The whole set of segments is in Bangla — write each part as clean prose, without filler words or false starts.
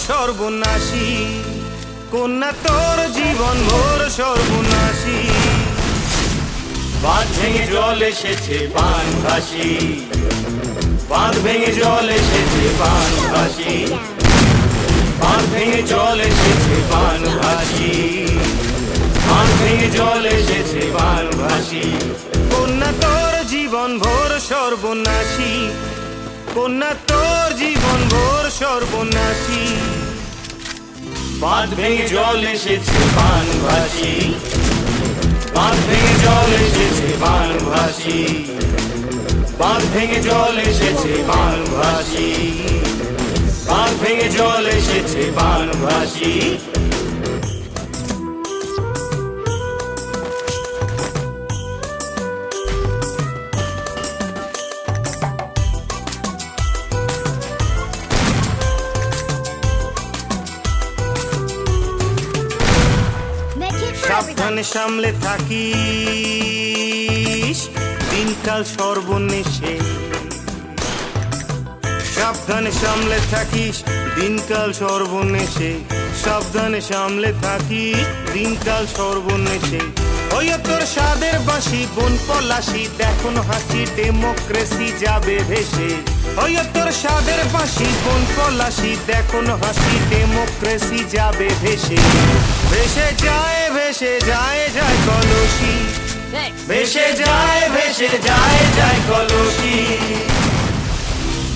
সর্বনাশী, কন্যা তোর জীবন ভোর সর্বনাশী। বাঁধ ভেঙে জল এসেছে বান ভাসি, বাঁধ ভেঙে জল এসেছে বান ভাসি, বাঁধ ভেঙে জল এসেছে বান ভাসি, বাঁধ ভেঙে জল এসেছে বান ভাসি। কন্যা তোর জীবন ভোর সর্বনাশী, কন্যা তোর জীবন ভোর সর্বনাশী। বাঁধ ভেঙে জল এসেছে বান ভাসি, বাঁধ ভেঙে জল এসেছে বান ভাসি, বাঁধ ভেঙে জল এসেছে বান ভাসি, বাঁধ ভেঙে জল এসেছে বান ভাসি। সাবধানে সামলে থাকিস দিনকাল সর্বনেশে, সাবধানে সামলে থাকিস দিনকাল সর্বনেশে, সাবধানে সামলে থাকিস দিনকাল সর্বনেশে। ওই তোর স্বাদের বাসি বন পলাশি, দেখুন হাসি ডেমোক্রেসি যাবে ভেসে। ওই তোর স্বাদের বাসি বন পলাশি, দেখুন হাসি ডেমোক্রেসি যাবে ভেসে। ভেসে যায় ভেসে যায় যায় কলসি, ভেসে যায় ভেসে যায় যায় কলসি।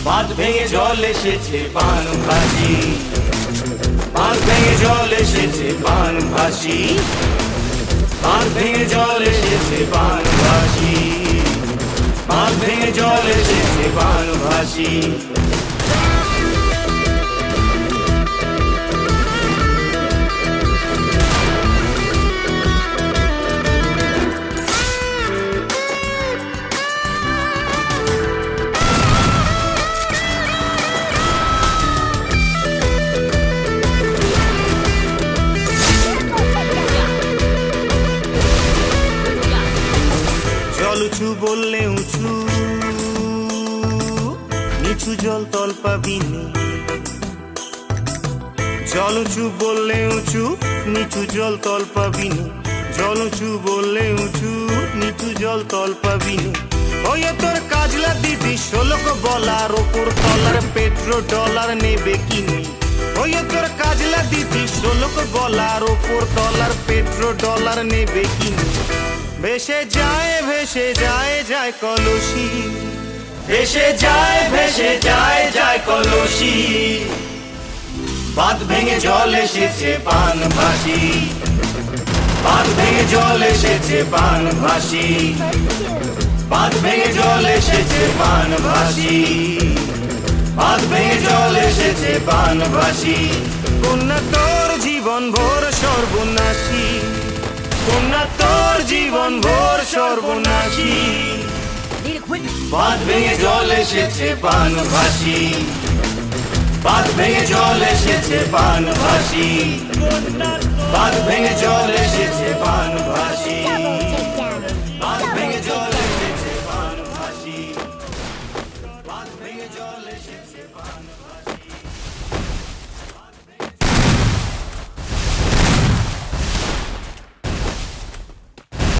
বাঁধ ভেঙে জল এসেছে বান ভাসি, বাঁধ ভেঙে জল এসেছে বান ভাসি, বাঁধ ভেঙে জল এসেছে বান ভাসি, বাঁধ ভেঙে জল এসেছে বান ভাসি। জল উঁচু বললে উঁচু, নিচু জল তল পাবিনি। জল উঁচু বললে উঁচু, নিচু জল তল পাবিনি। জল উঁচু বললে উঁচু, নিচু জল তল পাবিনি। ওই তোর কাজলা দিদি 16 বলার ওপর তলার পেট্রো ডলার নেবে কিনি। ওই তোর কাজলা দিদি 16 বলার ওপর তলার পেট্রো ডলার নেবে কিনি। ভেসে যায় ভেসে যায় যায় কলসি, ভেসে যায় ভেসে যায় যায় কলসি। বাঁধ ভেঙে জল এসেছে বান ভাসি, বাঁধ ভেঙে জল এসেছে বান ভাসি, বাঁধ ভেঙে জল এসেছে বান ভাসি, বাঁধ ভেঙে জল এসেছে বান ভাসি। কন্যা তোর জীবন ভোর সর্বনাশী, কন্যা তোর জীবন ভোর সর্বনাশী। বাঁধ ভেঙে জল এসেছে বান ভাসি, বাঁধ ভেঙে জল এসেছে বান ভাসি, বাঁধ ভেঙে জল এসেছে বান ভাসি।